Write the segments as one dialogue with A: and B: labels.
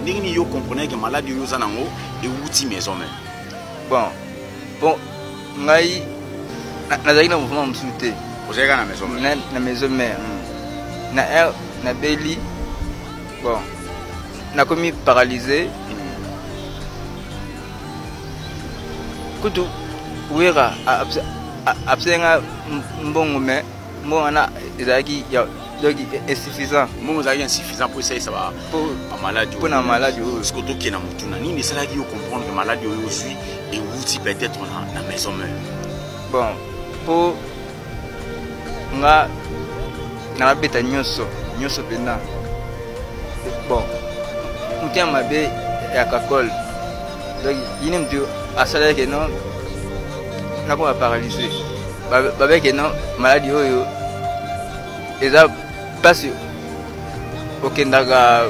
A: détail. Vous comprenez que maladie est et outil maison même.
B: Bon, ngai nazali na mouvement msute.
A: Vous avez la maison mère.
B: Na maison mère. Na beli. Bon, na commis paralysé. Kutu wera absenga mbongo me mbona ezaki ya donc insuffisant.
A: Moi vous avez insuffisant pour ça va pour maladie.
B: Pour la maladie.
A: Parce que tout qui est dans mutuna ni ça là qui comprendre que maladie aussi et outil peut-être dans la maison même.
B: Bon, pour nga na beta nyoso pena. Bon, mutia mabe ya kakol. Donc il n'aime plus à ça que non na ko paralysé. Ba que non maladie oyo eza parce okendaga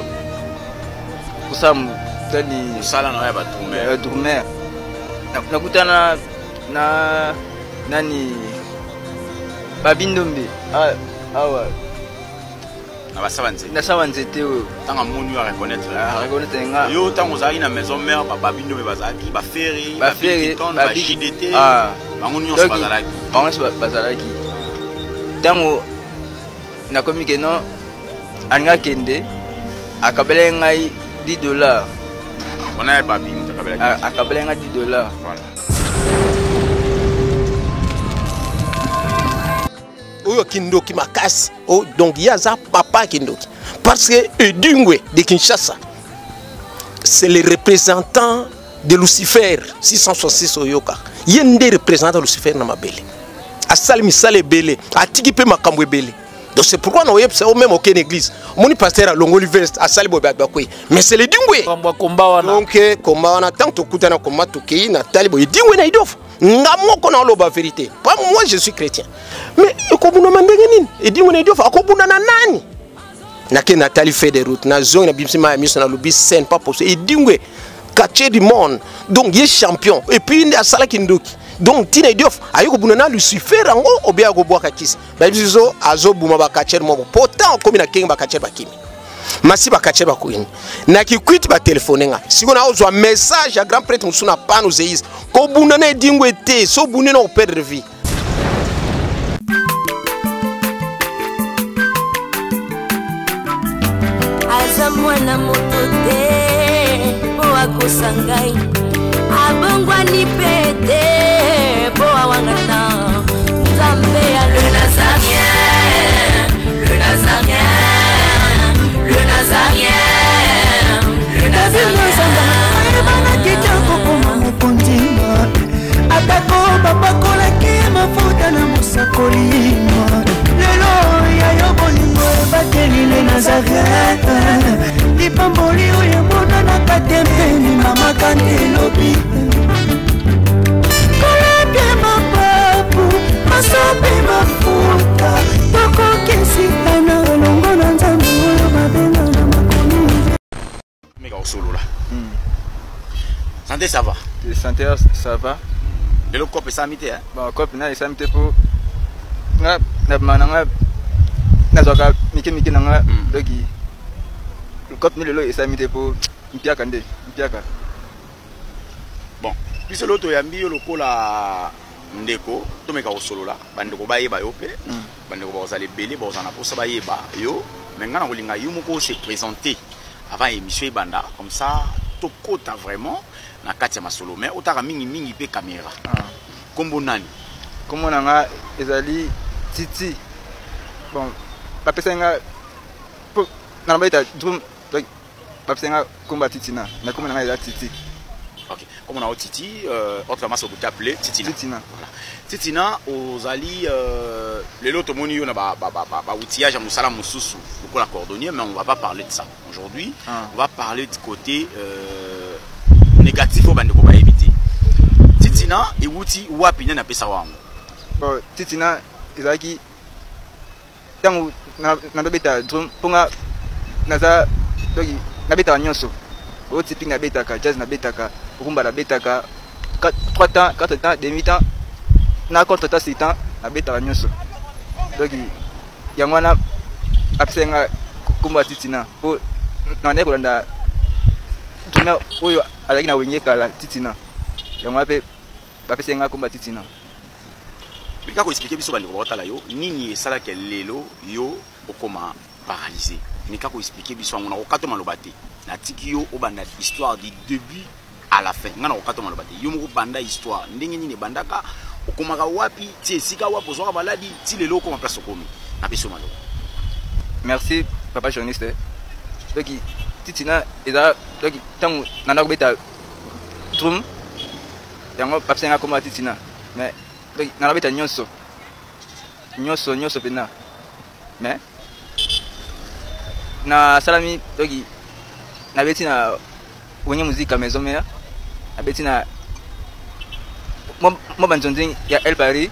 B: kusamu tani
A: sala na ba
B: tourner nakutana na nani babindombe awa na savanzete oyo
A: tanga moni à reconnaître
B: nga
A: yo tango za ina maison mère babindombe bazaki ba ferry ba JDT bango nyonso bazalaki tango na komi que non anga kende akabele ngai $10. On a pas bien
B: akabele ngai $10. Voilà.
C: Oyo Kindoki makasi. Oh donc il y a ça papa Kindoki parce que Edungwe de Kinshasa c'est le représentant de Lucifer 666 Oyoka. Yende représentant Lucifer na mabele. Asali misale belé, atiki pe makambo belé. Donc c'est pourquoi nous avons même aucune église. Mon pasteur a Longoli Vest à Salibobé. Mais c'est le Dingwe. Donc, comme on attend tout coup de combat, tout qui n'a Talibo, il dit oui, il doit. N'amo qu'on a la vérité. Pas moi, je suis chrétien. Mais comme on a demandé, il dit oui, il doit. Comme on a nani. N'a Nathalie fait des routes. N'a zone, n'a bimsima, mis na lobby scène pas possible. Il dit oui, quartier du monde. Donc il est champion. Et puis il y a Salah Kindoki. Donc tina idiof ayiko bunana Lucifer rango obia go boaka kisi ba bizo azo buma ba kacher mo pourtant komi na kenga ba kacher ba kimi masi ba kacher ba kuini na kikwiti ba telephone nga siko na ozwa message à grand prêtre musuna pano zeis ko bunana dingwe te so bunena o perdre vie
D: azamwana motote o akosangai abongwa ni pete boa wangata Nzambe ya le Nazarien le Nazarien le Nazarien le Nazarien
E: bana kitoko koma mukondima atako babako la kima futa na musakolima lelo ya yobolingo bateli le Nazarien lipamboli oyo mona na katembeni mama kandelobi masope mafuta toko kesitana longo na nzambe oyo babenga na makomi
A: mega osolo là santé ça va
B: santé ça va
A: de le cop ça mité hein
B: bon cop na ça mité pour na mananga na zoka miki na nga doki le cop ni le ça mité pour mpiaka
A: bon puis l'autre yambi yo lokola ndeko to meka osolola bandeko bayeba yo pe bandeko bazali belé bazana pour ça bayeba yo mais ngana kolinga yo moko se présenter avant émission banda comme ça to kota vraiment na kati ya masolo mais otaka mingi pe caméra kombo nani
B: kombo nanga ezali titi bon bapesenga pour na baita drum bapesenga komba titi na kombo nanga ezali titi.
A: Ok, comme on a au Titi, autrement ça peut appeler Titina. Voilà. Titina, aux alliés, les autres moni on a outillage à Moussala Moussoussou pour la cordonnier, mais on va pas parler de ça aujourd'hui. On va parler du côté négatif au bande qu'on va éviter. Titina et outil ou apine n'a pas savoir.
B: Bon, Titina, ezaki tango na beta drum ponga naza dogi na beta nyonso. Au typique na betaka jazz na betaka rumba na betaka 3 temps 4 temps demi-temps na contre temps 6 temps na betaka nyonso donc yango na absenga kumba titina po na ne kolanda na oyo azalaki na wenge kala titina yango ape bapesenga komba titina
A: bika koexplike biso bandeko bakotala yo nini esalaki lelo yo okoma paralysé nika koexplike biso yango na kokato maloba te natiki yo obanda histoire du début à la fin nga na kokato maloba te yo moko banda histoire ndenge nini ebandaka okomaka wapi ti esika wapi ozwaka maladi ti lelo okoma place okomi na biso maloba.
B: Merci papa journaliste donc titina eza donc ntango nanda kobeta drum yango bapesenga komba titina mais donc nanda kobeta nyonso mpena mais na salami donc nabeti na wenge muzika maison mère nabeti na mo banzonzi ya El Paris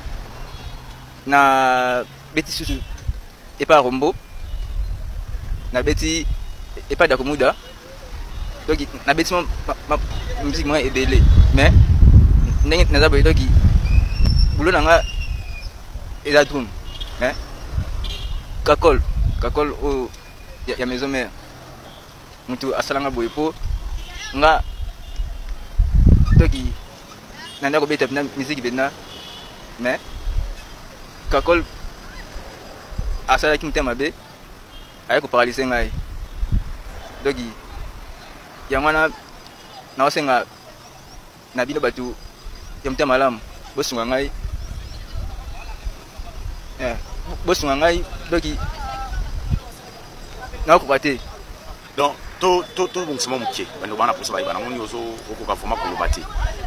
B: na beti susu epa Rombo na beti epa Dakomuda donc na beti ma musique moi ebele mais ndenge naza boye donc bulo nanga eza drum mais kakol o ya maison mère mutu asalanga boye po nga donc nanda ko beta na musique bena mais kakol asala ki mutema be ay ko paralyser ngai donc yango na osenga na bino batu ya mutema lam bosunga ngai bosunga ngai donc na ko bate
A: donc to bongisa moke bando bana posa bayibana ngoni ozo okoka foma ko lobate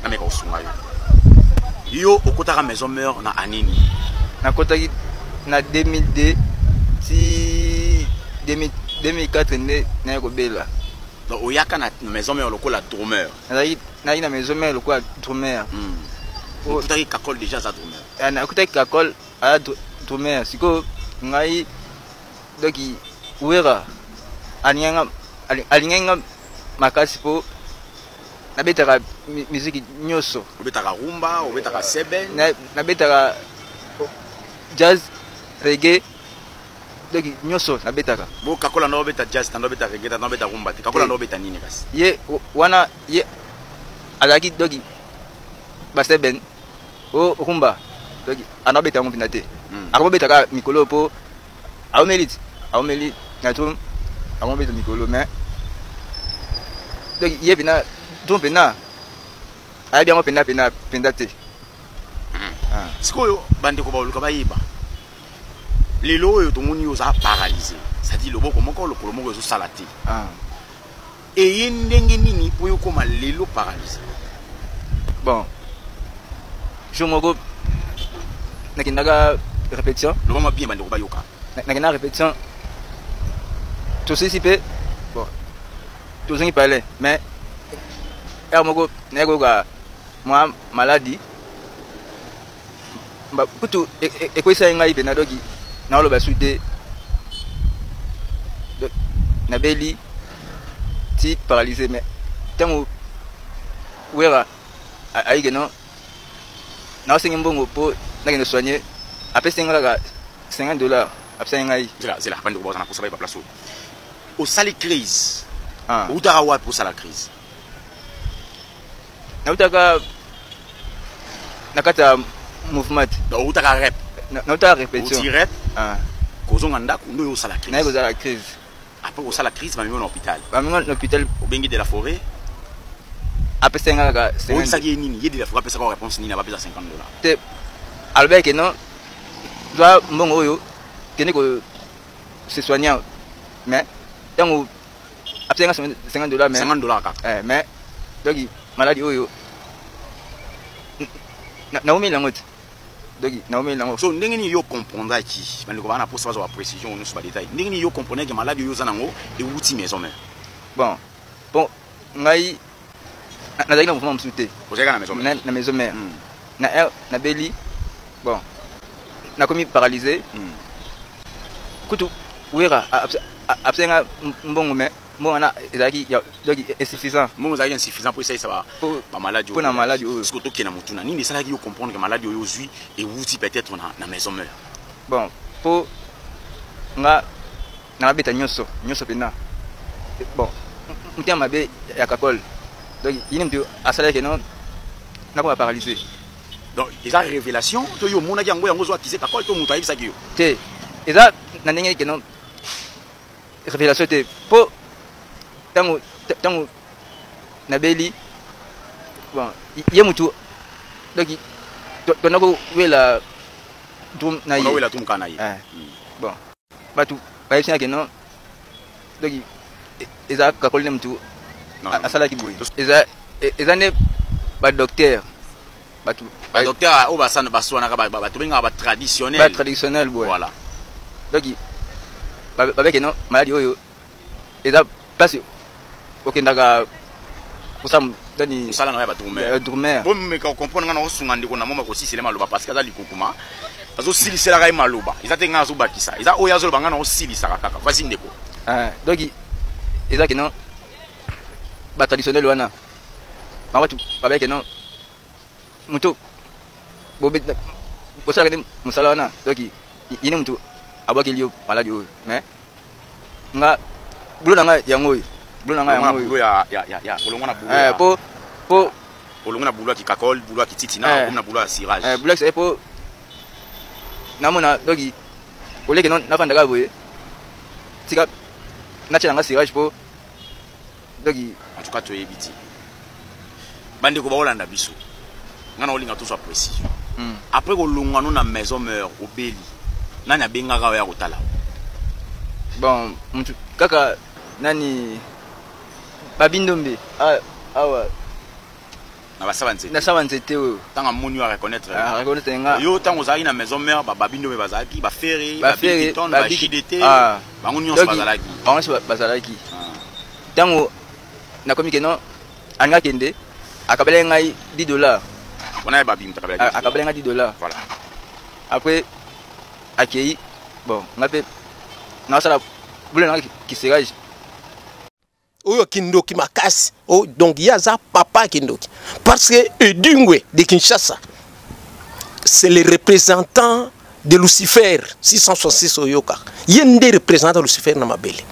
A: na meka osunga yo okotaka maison mère na anini
B: na kotaki na 2002 si 2004 na ko bela
A: donc oyaka na maison mère lokola drummer
B: na maison mère lokola drummer
A: okotaki kakol déjà za drummer
B: na okotaki kakol a drummer siko ngai donc wera alingenga makasi po nabetaka musique nyonso
A: obetaka rumba obetaka seben
B: nabetaka jazz reggae donc nyonso nabetaka
A: bo kakola ndo obeta jazz tando obeta reggae tando obeta rumba te kakola ndo obeta nini kasi
B: ye wana ye alaki donc baseben o rumba donc anabeta ngo pinate akobetaka mikolo po aomeli na drum aomeli mikolo mais donc ye bina drum pena ayabi yango penda te
A: sikoyo bandeko baoluka bayiba lelo oyo tomoni oza paralysé c'est-à-dire loboko moko lokolo moko ezosala te eye ndenge nini po yokoma lelo paralysé
B: bon jour moko nakendaka répétition
A: lobama bien bandeko bayoka
B: nakendaka répétition tosisi mpe bon tozongi pale mais ere moko nayekoyoka mwa maladi kutu ekwesai ngai mpe nadoki naoloba su te nabeli ti paralysé mais ntango wera ayike no naosengi mbongo mpo nakende soigner apesenga kaka $50 apesengi ngai
A: zela bandeko bazana kosa bayiba place oyo osali crise outaka wapi osala crise
B: nautaka na kati ya mouvement
A: outaka rep
B: nautaka répétition
A: oti rep kozonga ndako ndo osala crise
B: naye kozala crise
A: après osala crise bamemi na hôpital obengi de la forêt
B: apesenga kaka
A: oyisaki nini ye de la forêt apesaka réponse nini abapesa $50
B: te alobaki non zwa mbongo oyo kende ko se soigner mais ntango apesenga $50 mais
A: $50 kaka
B: mais donc maladie oyo naomeli yango te donc naomeli yango
A: so ndenge nini yo comprendaki bandeko bana posa bazwa précision nyonso badetail ndenge nini yo comprendaki maladie oyo oza nango ewuti maison mère
B: bon ngai nazalaki na mouvement mosusu te
A: ozalaki na maison mère
B: na maison mère na aire nabeli bon nakomi paralysé kutu wera apesenga mbongo mais mbongo wana ezalaki donc insuffisant
A: mbongo ezalaki insuffisant mpo esalisa bamaladi
B: mpo na maladi oyo
A: soki otokende motuna nini esalaki yo comprendre ke maladi oyo ozwi ewuti peut-être na maison mère
B: bon mpo nga nabeta nyonso mpena bon mutema mabe ya kakol donc il est à ça que non n'a pas paralysé
A: donc il y a révélation to yo mona yango yango zo kize kakol to muto ayibisa kiyo
B: te eza na ndenge que non révélation te po tango na beli bon il y a mutu donc to na ko wela dum na
A: yi wela tum kana yi
B: bon batu ba yesi que non donc eza kakol ne mutu asala ki boy eza ne ba docteur batu
A: ba docteur o ba sana baswana ka ba to benga ba traditionnel
B: boy
A: voilà
B: donc ba que non maladie oyo eza place okendaka kusam dani
A: sala na ba
B: drumer
A: bon me ka comprendre ngana osunga ndiko na moma ko sisile maloba parce que za likukuma azo silisela ka maloba eza tenga azo bakisa eza oya azo bangana osilisa kaka vas-y ndeko
B: donc eza que non ba traditionnel wana ba tu ba que non mutu bobe bosala que musala wana donc ine mutu abaki liyo maladi oyo mais nga bulo nga yango bulo nga yango
A: bulo ya olongo na bulo
B: po
A: olongo na bulo ki kakol bulo ki titina na bulo ya cirage
B: bulo c'est po namona donc ole que non na fanda ka boye tika na tshanga cirage po donc
A: en tout cas to yebiti bande ko ba olanda biso ngana olinga tout soit précision après ko longano na maison mère obeli nani bengaka ya kotala
B: bon mtu kaka nani babindombe awa
A: na basabanze
B: na sabanzete o
A: tanga moni wa reconnaître
B: nga
A: yo tango zaki na maison mère babindombe bazaki ba ferry
B: ba
A: biton ba JDT bango nyonso bazalaki tango na komi que non anga kende akabele ngai $10 on a babim
B: akabele ngai $10
A: voilà
B: après accueilli bon ngape na sala bule na ki serage
C: oyo kindoki makasi oh donc yaza papa kindoki parce que Edungwe de Kinshasa c'est le représentant de Lucifer 666 oyoka yende représentant Lucifer na mabele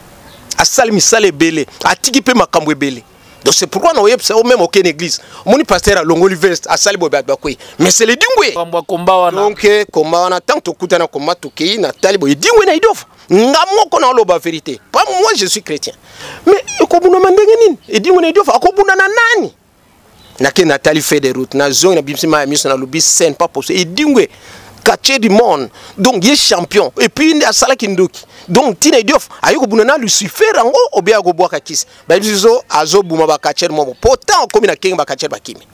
C: asali misale bele atiki pe makambo ebele. Donc c'est pourquoi nous avons même aucune église. Mon pasteur a longoli veste à Salibo Bakwe. Mais c'est le Dingwe. Donc comme on attend tout coup na combat tout qui na Talibo Dingwe na idof. Ngamo ko na loba vérité. Pas moi je suis chrétien. Mais ko buna mandengeni et Dingwe na idof akobuna na nani. Na ke Nathalie fait des routes na zone na bimsima mission na lobi scène pas possible. Et Dingwe quartier du monde. Donc il est champion et puis il a sala kindoki. Donc tina idiof ayiko bunana Lucifer rango obia go boaka kisi ba bizo azo buma ba quartier mo pourtant comme na kenga ba quartier ba kimi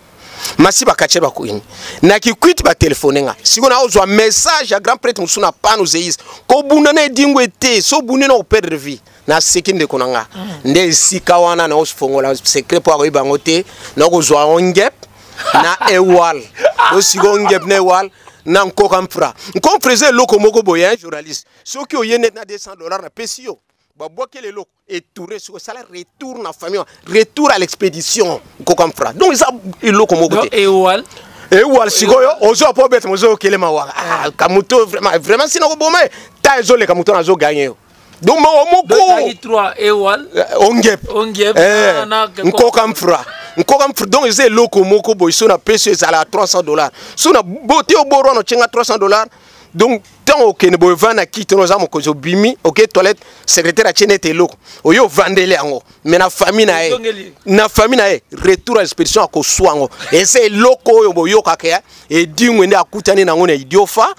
C: masi ba quartier ba kuini na ki kwit ba telephone nga siko na ozwa message à grand prêtre musuna pano zeis ko bunana Dingwe te so bunena au perdre vie na sekinde konanga nde sika wana na osfongola secret po akoyiba ngote na kozwa ongep na ewal osiko ongep na ewal na nkokampra nkompreze loko moko boya journaliste soki oyene na $200 na pesio ba boke le loko et tourner sur salaire retour na famille retour à l'expédition nkokampra donc ça loko moko te ewal sikoyo ozo po bet mozo kelema wa kamuto vraiment sino ko bomé ta ezole kamuto na zo gagner donc moko
F: 3 ewal
C: ongep nkokampra donc c'est loko moko boy so na peso ezala $300 so na boté au boro no chenga $300 donc tant okene boy vana kite no zamo ko zo bimi OK toilette secrétaire a chenete loko oyo vandele yango mais na famille na retour à l'expédition ko swango et c'est loko oyo boyo kakea et Dingwe nde akutani nango na idiofa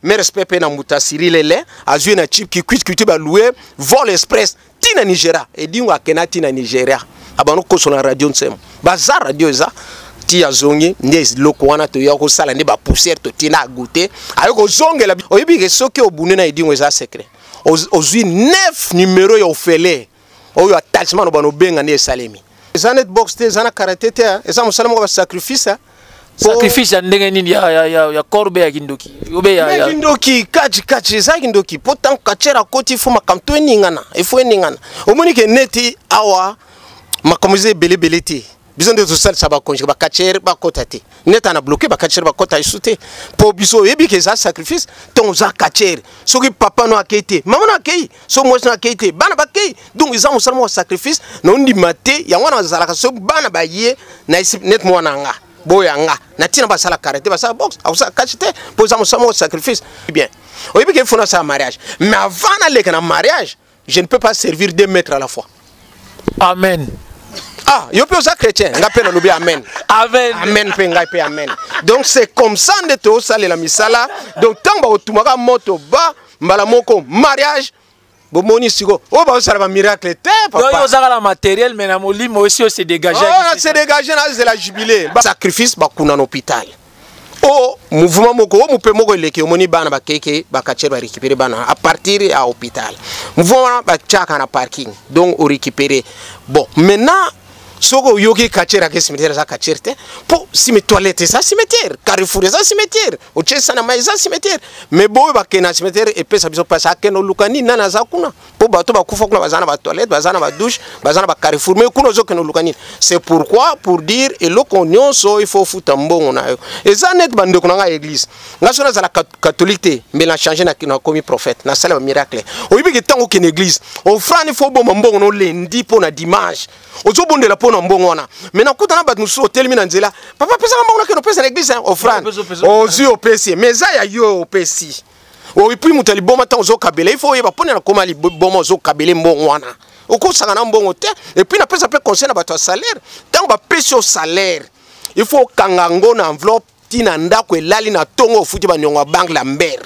C: mais respect pe na mutasiri lele azui na chip ki kwit ba louer vol express tina Nigeria et Dingwe akena tina Nigeria abano ko sur la radio nsem bazar radio za ti azongi ndez loko wana to yako sala ne ba poussière to tina goûter ayoko zongela oyibi ke soki obune na Dingwe za secret ozui 9 numéro ya ofele oyo attachement bano benga ne salemi zanet box te zana karate te eza musala mo ba sacrifice
F: sacrifice ndenge nini ya korbe ya kindoki obe ya
C: kindoki kachi za kindoki potan kachera koti fuma kamto eningana efo eningana omoni ke neti awa makomize belete besoin de tout ça ça va conjuguer ba kachere ba kotate net ana bloqué ba kachere ba kota isute pour biso yebi que ça sacrifice ton za kachere soki papa no akete maman no akei so moi no akete bana ba kei donc ils ont seulement sacrifice non ndi maté ya wana zalaka so bana ba ye na net mo nanga boyanga na tina ba sala karate ba sala boxe au ça kachete pour ça seulement sacrifice bien yebi que faut ça mariage mais avant d'aller dans mariage je ne peux pas servir 2 mètres à la fois.
F: Amen.
C: Ah, yo peux ça chrétien, ngapela lobi amen.
F: Amen.
C: Amen pe ngai pe amen. Donc c'est comme ça de to ça la misala. Donc tant ba otumaka moto ba mbala moko mariage bomoni siko. Oh ba ça va miracle te papa.
F: Yo ça la matériel mais na molimo aussi se dégager.
C: Oh, c'est dégagé là c'est la jubilé. Sacrifice ba kuna en hôpital. Oh, mouvement moko, oh mupe moko leki omoni bana ba keke ba kache ba récupérer bana à partir à hôpital. Mouvement ba chaka na parking. Donc on récupérer. Bon, maintenant soko yoki kachera ke cimetière za kacherte po cimetière toilette ça cimetière carrefour ça cimetière o chesa na mai ça cimetière mais boy ba kena cimetière et pesa biso pasa keno lukani nana za kuna po bato ba kufa kuna bazana ba toilette bazana ba douche bazana ba carrefour mais kuno zo keno lukani c'est pourquoi pour dire et lo konyon so il faut foutre mbongo na yo et ça net bande kuna nga église nga sona za la catholique mais la changer na kino comme prophète na sala miracle o yibi ke tango ken église o frani fo bo mbongo no lundi po na dimanche o zo bonde la na mbongo wana maintenant kutana bat muso hotel mina nzela papa pesa mbongo na keno pesa l'église hein offrande ozi opesi mais ça ya yo opesi o puis mutali boma tan zo kabele il faut yeba pona na koma li boma zo kabele mbongo wana okosanga na mbongo te et puis na pesa pe conseil na bato salaire tant ba pesi au salaire il faut kangango na enveloppe tina ndako elali na tongo futi ba nyonga bank la mber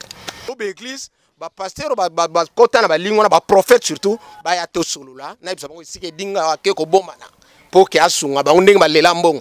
C: obe église ba pasteur ba kota na ba lingwa na ba prophète surtout ba ya to solo la na bisa bango isike dinga ke ko bomba na pour que asunga ba ndenge ba lela mbongo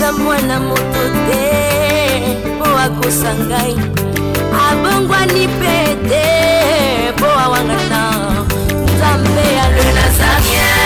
D: aza mwana moto te po akosa ngai abongwani pe te po awangata nzambe alola za rien